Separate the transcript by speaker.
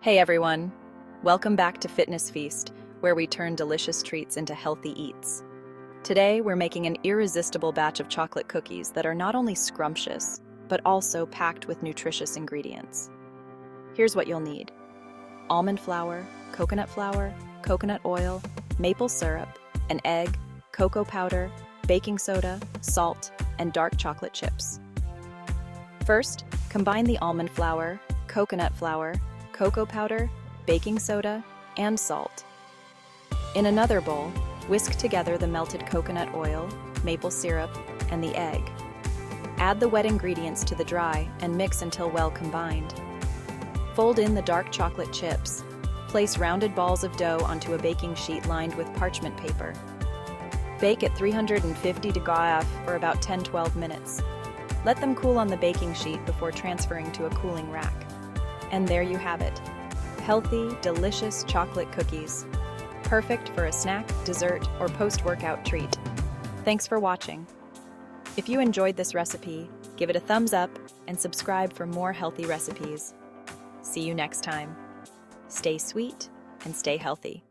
Speaker 1: Hey everyone! Welcome back to Fitness Feast, where we turn delicious treats into healthy eats. Today, we're making an irresistible batch of chocolate cookies that are not only scrumptious, but also packed with nutritious ingredients. Here's what you'll need: almond flour, coconut oil, maple syrup, an egg, cocoa powder, baking soda, salt, and dark chocolate chips. First, combine the almond flour, coconut flour, cocoa powder, baking soda, and salt. In another bowl, whisk together the melted coconut oil, maple syrup, and the egg. Add the wet ingredients to the dry and mix until well combined. Fold in the dark chocolate chips. Place rounded balls of dough onto a baking sheet lined with parchment paper. Bake at 350 degrees for about 10-12 minutes. Let them cool on the baking sheet before transferring to a cooling rack. And there you have it. Healthy, delicious chocolate cookies. Perfect for a snack, dessert, or post-workout treat. Thanks for watching. If you enjoyed this recipe, give it a thumbs up and subscribe for more healthy recipes. See you next time. Stay sweet and stay healthy.